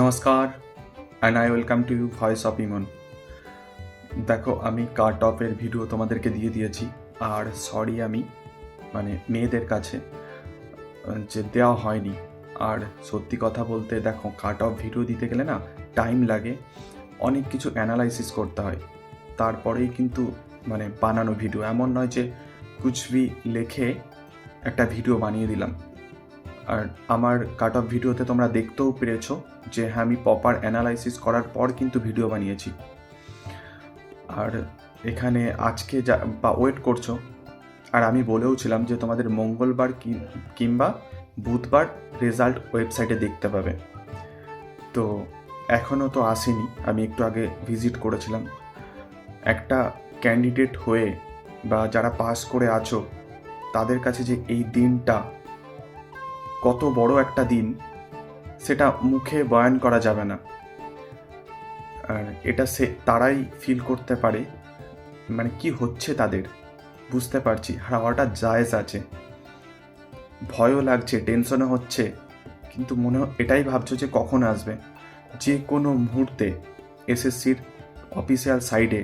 নমস্কার and I welcome to you voice of Emon. দেখো, আমি কাট অফের ভিডিও তোমাদেরকে দিয়ে দিয়েছি। আর সরি আমি মেয়েদের কাছে যে দেওয়া হয়নি। আর সত্যি কথা বলতে দেখো, কাট অফ ভিডিও দিতে গেলে না টাইম লাগে, অনেক কিছু অ্যানালাইসিস করতে হয়, তারপরেই কিন্তু বানানো ভিডিও। এমন নয় যে কুচবি লেখে একটা ভিডিও বানিয়ে দিলাম। আর আমার কাট অফ ভিডিওতে তোমরা দেখতেও পেরেছো যে হ্যাঁ, আমি প্রপার অ্যানালাইসিস করার পর কিন্তু ভিডিও বানিয়েছি। আর এখানে আজকে যা বা ওয়েট করছো, আর আমি বলেও ছিলাম যে তোমাদের মঙ্গলবার কিংবা বুধবার রেজাল্ট ওয়েবসাইটে দেখতে পাবে। তো এখনও তো আসেনি, আমি একটু আগে ভিজিট করেছিলাম। একটা ক্যান্ডিডেট হয়ে বা যারা পাস করে আছো তাদের কাছে যে এই দিনটা কত বড় একটা দিন, সেটা মুখে বয়ান করা যাবে না। আর এটা তারাই ফিল করতে পারে কি হচ্ছে তাদের। বুঝতে পারছি হাওয়াটা জায়েজ আছে, ভয়ও লাগছে, টেনশনও হচ্ছে, কিন্তু এটাই ভাবছো যে কখন আসবে। যে কোনো মুহূর্তে এসএসসির অফিসিয়াল সাইডে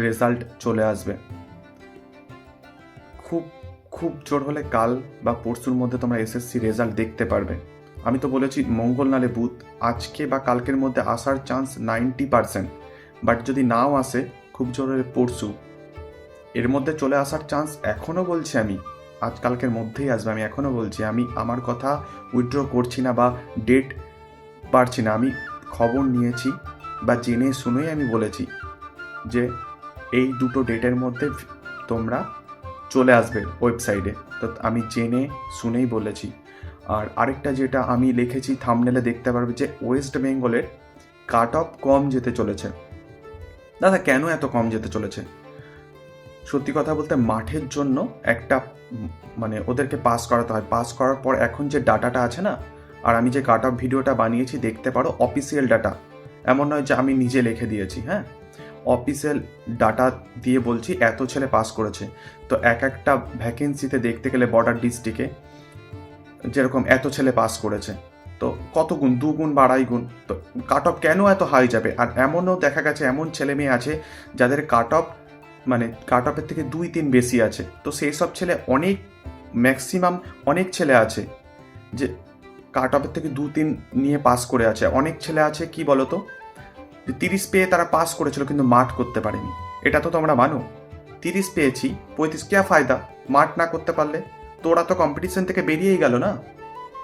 রেজাল্ট চলে আসবে। খুব খুব জোর হলে কাল বা পরশুর মধ্যে তোমরা এসএসসি রেজাল্ট দেখতে পারবে। আমি তো বলেছি মঙ্গল নালে বুধ, আজকে বা কালকের মধ্যে আসার চান্স 90%। বাট যদি নাও আসে, খুব জোর হলে পরশু, এর মধ্যে চলে আসার চান্স এখনও বলছি আমি আজকালকের মধ্যেই আসবে। আমি এখনও বলছি, আমি আমার কথা উইথড্র করছি না বা ডেট পারছি না। আমি খবর নিয়েছি বা জেনে শুনেই আমি বলেছি যে এই দুটো ডেটের মধ্যে তোমরা চলে আসবে ওয়েবসাইটে। তো আমি জেনে শুনেই বলেছি। আর আরেকটা যেটা আমি লিখেছি থাম্বনেলে দেখতে পারবে যে ওয়েস্ট বেঙ্গলের কাট অফ কম যেতে চলেছে। দাদা, কেন এত কম যেতে চলেছে? সত্যি কথা বলতে মাঠের জন্য একটা ওদেরকে পাস করাতে হয়। পাস করার পর এখন যে ডাটাটা আছে না, আর আমি যে কাট অফ ভিডিওটা বানিয়েছি দেখতে পারো, অফিসিয়াল ডাটা, এমন নয় যে আমি নিজে লিখে দিয়েছি। হ্যাঁ, অফিসিয়াল ডাটা দিয়ে বলছি এত ছেলে পাস করেছে। তো এক একটা ভ্যাকেন্সিতে দেখতে গেলে বর্ডার ডিস্ট্রিক্টে যেরকম এত ছেলে পাস করেছে, তো কত গুণ, 2 গুণ বা 2.5 গুণ। তো কাট অফ কেন এত হাই যাবে? আর এমনও দেখা গেছে এমন ছেলে মেয়ে আছে যাদের কাট অফ কাট অফের থেকে 2-3 বেশি আছে। তো সেই সব ছেলে ম্যাক্সিমাম অনেক ছেলে আছে যে কাট অফের থেকে 2-3 নিয়ে পাস করে আছে। অনেক ছেলে আছে কি বলতো, যে 30 পেয়ে তারা পাস করেছিল কিন্তু মাঠ করতে পারেনি। এটা তো তোমরা মানো। 30 পেয়েছি, 35 কে ফায়দা মাঠ না করতে পারলে? তো ওরা তো কম্পিটিশন থেকে বেরিয়েই গেল না,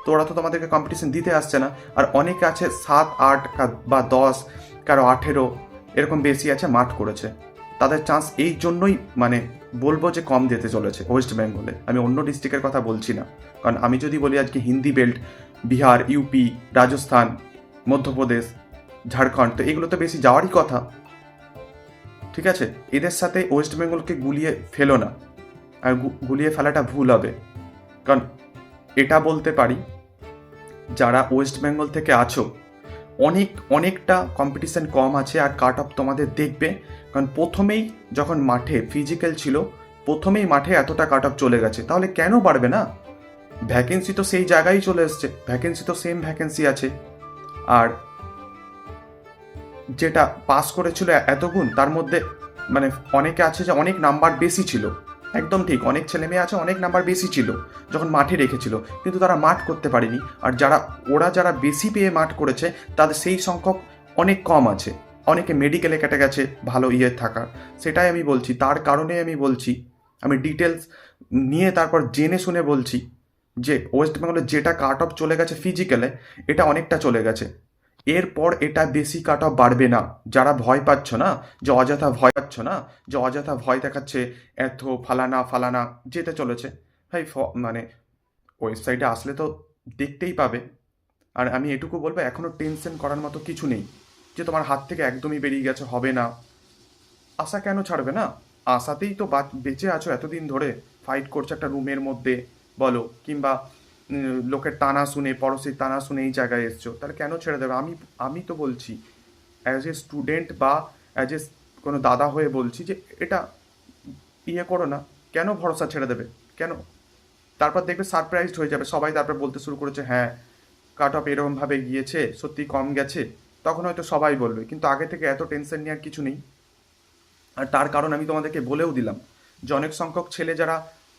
তো ওরা তো তোমাদেরকে কম্পিটিশন দিতে আসছে না। আর অনেকে আছে 7-8 বা 10, কারো 18 এরকম বেশি আছে মাঠ করেছে। তাদের চান্স এই জন্যই বলবো যে কম দিতে চলেছে ওয়েস্ট বেঙ্গলে। আমি অন্য ডিস্ট্রিক্টের কথা বলছি না, কারণ আমি যদি বলি আজকে হিন্দি বেল্ট, বিহার, ইউপি, রাজস্থান, মধ্যপ্রদেশ, ঝাড়খণ্ড, তো এগুলো তো বেশি যাওয়ারই কথা। ঠিক আছে, এদের সাথে ওয়েস্ট বেঙ্গলকে গুলিয়ে ফেলো না। আর গুলিয়ে ফেলাটা ভুল হবে। কারণ এটা বলতে পারি, যারা ওয়েস্ট বেঙ্গল থেকে আছো, অনেকটা কম্পিটিশন কম আছে আর কাট অফ তোমাদের দেখবে। কারণ প্রথমেই যখন মাঠে ফিজিক্যাল ছিল, প্রথমেই মাঠে এতটা কাট অফ চলে গেছে, তাহলে কেন বাড়বে না? ভ্যাকেন্সি তো সেই জায়গায় চলে এসছে, ভ্যাকেন্সি তো সেম ভ্যাকেন্সি আছে। আর যেটা পাস করেছিল এত গুণ, তার মধ্যে অনেকে আছে যে অনেক নাম্বার বেশি ছিল। একদম ঠিক, অনেক ছেলে মেয়ে আছে অনেক নাম্বার বেশি ছিল যখন মাঠে রেখেছিল, কিন্তু তারা মাঠ করতে পারেনি। আর যারা বেশি পেয়ে মাঠ করেছে, তাদের সেই সংখ্যক অনেক কম আছে। অনেকে মেডিকেলে কেটে গেছে ভালো থাকা। সেটাই আমি বলছি, তার কারণে আমি বলছি, আমি ডিটেলস নিয়ে তারপর জেনে শুনে বলছি যে ওয়েস্ট বেঙ্গলের যেটা কাট অফ চলে গেছে ফিজিক্যালে, এটা অনেকটা চলে গেছে। এরপর এটা বেশি কাট অফ বাড়বে না। যারা ভয় পাচ্ছ না, যে অযথা ভয় পাচ্ছ না, যে অযথা ভয় দেখাচ্ছে এত ফালানা ফালানা যেতে চলেছে, ভাই ওয়েবসাইটে আসলে তো দেখতেই পাবে। আর আমি এটুকু বলবো, এখনও টেনশন করার মতো কিছু নেই যে তোমার হাত থেকে একদমই বেরিয়ে গেছে, হবে না। আশা কেন ছাড়বে না? আশাতেই তো বেঁচে আছো এতদিন ধরে, ফাইট করছো একটা রুমের মধ্যে বলো, কিংবা লোকের টানা শুনে, পড়োশির টানা শুনে এই জায়গায় এসছো, তাহলে কেন ছেড়ে দেবে? আমি তো বলছি অ্যাজ এ স্টুডেন্ট বা অ্যাজ এ কোনো দাদা হয়ে বলছি যে এটা করো না। কেন ভরসা ছেড়ে দেবে? কেন? তারপর দেখবে সারপ্রাইজড হয়ে যাবে সবাই, তারপর বলতে শুরু করেছে হ্যাঁ কাট অফ এরকমভাবে গিয়েছে, সত্যি কম গেছে, তখন হয়তো সবাই বলবে, কিন্তু আগে থেকে এত টেনশন নেওয়ার কিছু নেই। আর তার কারণ আমি তোমাদেরকে বলেও দিলাম যে অনেক সংখ্যক ছেলে যারা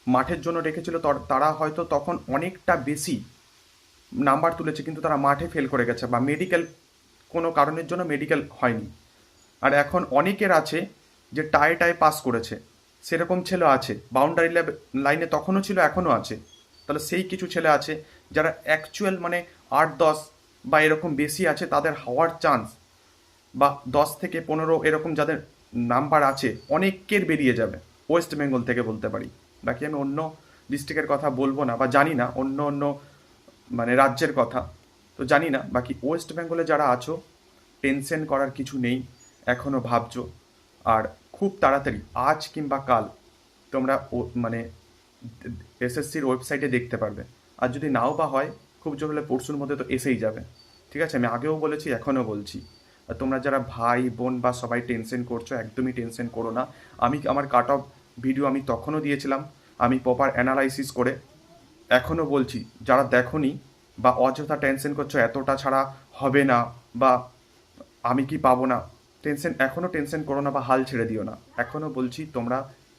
মাঠের জন্য রেখেছিল তারা হয়তো তখন অনেকটা বেশি নাম্বার তুলেছে, কিন্তু তারা মাঠে ফেল করে গেছে বা মেডিকেল কোনো কারণের জন্য মেডিকেল হয়নি। আর এখন অনেকের আছে যে টায়ে টায়ে পাস করেছে, সেরকম ছেলে আছে, বাউন্ডারি লাইনে তখনও ছিল, এখনও আছে। তাহলে সেই কিছু ছেলে আছে যারা অ্যাকচুয়াল মানে 8-10 বা এরকম বেশি আছে, তাদের হওয়ার চান্স বা 10 থেকে 15 এরকম যাদের নাম্বার আছে, অনেকের বেরিয়ে যাবে। ওয়েস্ট বেঙ্গল থেকে বলতে পারি, বাকি আমি অন্য ডিস্ট্রিক্টের কথা বলবো না বা জানি না, অন্য অন্য মানে রাজ্যের কথা তো জানি না। বাকি ওয়েস্ট বেঙ্গলে যারা আছো, টেনশন করার কিছু নেই, এখনও ভাবছো। আর খুব তাড়াতাড়ি আজ কিংবা কাল তোমরা মানে এসএসসির ওয়েবসাইটে দেখতে পারবে। আর যদি নাও বা হয়, খুব জোর হলে পরশুর মধ্যে তো এসেই যাবে। ঠিক আছে, আমি আগেও বলেছি, এখনও বলছি। আর তোমরা যারা ভাই বোন বা সবাই টেনশন করছো, একদমই টেনশন করো না। আমি আমার কাট অফ ভিডিও আমি তখনও দিয়েছিলাম, আমি প্রপার অ্যানালাইসিস করে। এখনও বলছি, যারা দেখোনি বা অযথা টেনশন করছো এতটা ছাড়া হবে না বা আমি কি পাবো না, এখনও টেনশন করো না বা হাল ছেড়ে দিও না। এখনও বলছি,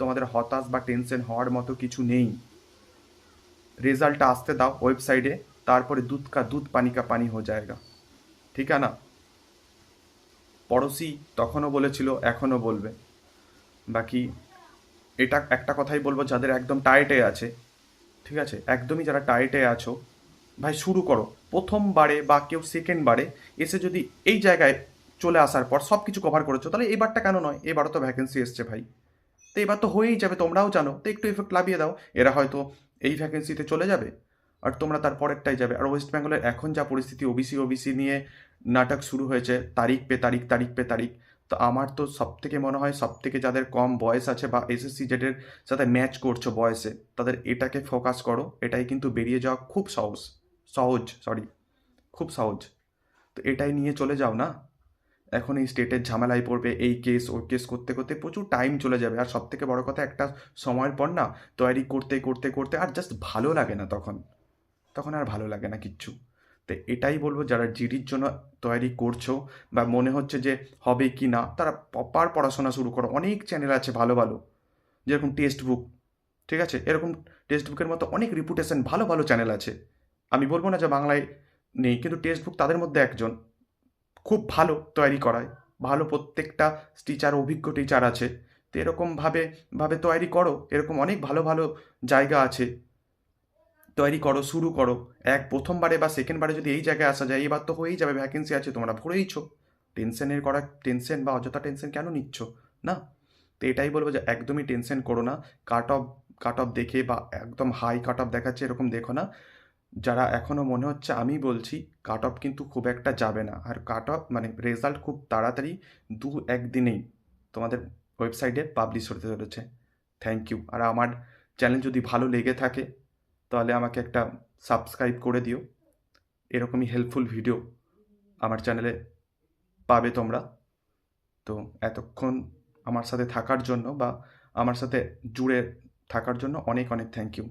তোমাদের হতাশ বা টেনশন হওয়ার মতো কিছু নেই। রেজাল্টটা আসতে দাও ওয়েবসাইটে, তারপরে দুধ কা দুধ পানি কা পানি হয়ে যায়গা। ঠিক আছে না? পড়োশি তখনও বলেছিল, এখনও বলবে। বাকি এটা একটা কথাই বলবো, যাদের একদম টাইটে আছে, ঠিক আছে, একদমই যারা টাইটে আছো, ভাই শুরু করো। প্রথমবারে বা কেউ সেকেন্ডবারে এসে যদি এই জায়গায় চলে আসার পর সব কিছু কভার করেছো, তাহলে এবারটা কেন নয়? এবারও তো ভ্যাকেন্সি এসছে ভাই, তো এবার তো হয়েই যাবে, তোমরাও জানো, তো একটু এফেক্ট লাভিয়ে দাও। এরা হয়তো এই ভ্যাকেন্সিতে চলে যাবে আর তোমরা তার পরেরটাই যাবে। আর ওয়েস্ট বেঙ্গলের এখন যা পরিস্থিতি, ওবিসি নিয়ে নাটক শুরু হয়েছে, তারিখ পে তারিখ, তারিখ পে তারিখ। তো আমার তো সব থেকে মনে হয়, সব থেকে যাদের কম বয়স আছে বা এসএসসি জেডের সাথে ম্যাচ করছো বয়সে, তাদের এটাকে ফোকাস করো। এটাই কিন্তু বেরিয়ে যাওয়া খুব খুব সহজ। তো এটাই নিয়ে চলে যাও না। এখন এই স্টেটের ঝামেলায় পড়বে, এই কেস ওই কেস করতে করতে প্রচুর টাইম চলে যাবে। আর সব থেকে বড় কথা, একটা সময়ের পর না তৈরি করতে করতে করতে আর জাস্ট ভালো লাগে না, তখন আর ভালো লাগে না কিচ্ছু। তো এটাই বলবো, যারা জিডির জন্য তৈরি করছো বা মনে হচ্ছে যে হবে কি না, তারা প্রপার পড়াশোনা শুরু করো। অনেক চ্যানেল আছে ভালো ভালো, যেরকম টেক্সট বুক, ঠিক আছে, এরকম টেক্সট বুকের মতো অনেক রিপুটেশন ভালো ভালো চ্যানেল আছে। আমি বলবো না যে বাংলায় নেই, কিন্তু টেক্সট বুক তাদের মধ্যে একজন, খুব ভালো তৈরি করায়, ভালো প্রত্যেকটা টিচার, অভিজ্ঞ টিচার আছে। তো এরকমভাবে ভাবে তৈরি করো, এরকম অনেক ভালো ভালো জায়গা আছে, তৈরি করো, শুরু করো। প্রথমবারে বা সেকেন্ডবারে যদি এই জায়গায় আসা যায়, এবার তো হয়েই যাবে, ভ্যাকেন্সি আছে, তোমরা ভরেইছো। টেনশন বা অযথা টেনশন কেন নিচ্ছ? না। তো এটাই বলবো যে একদমই টেনশন করো না। কাট অফ কাট অফ দেখে বা একদম হাই কাট অফ দেখাচ্ছে এরকম দেখো না। যারা এখনও মনে হচ্ছে, আমি বলছি কাট অফ কিন্তু খুব একটা যাবে না। আর কাট অফ মানে রেজাল্ট খুব তাড়াতাড়ি 2-1 দিনেই তোমাদের ওয়েবসাইটে পাবলিশ হতে চলেছে। Thank you. আর আমার চ্যানেল যদি ভালো লেগে থাকে, তাহলে আমাকে একটা সাবস্ক্রাইব করে দিও। এরকমই হেল্পফুল ভিডিও আমার চ্যানেলে পাবে তোমরা। তো এতক্ষণ আমার সাথে থাকার জন্য বা আমার সাথে জুড়ে থাকার জন্য অনেক অনেক থ্যাংক ইউ।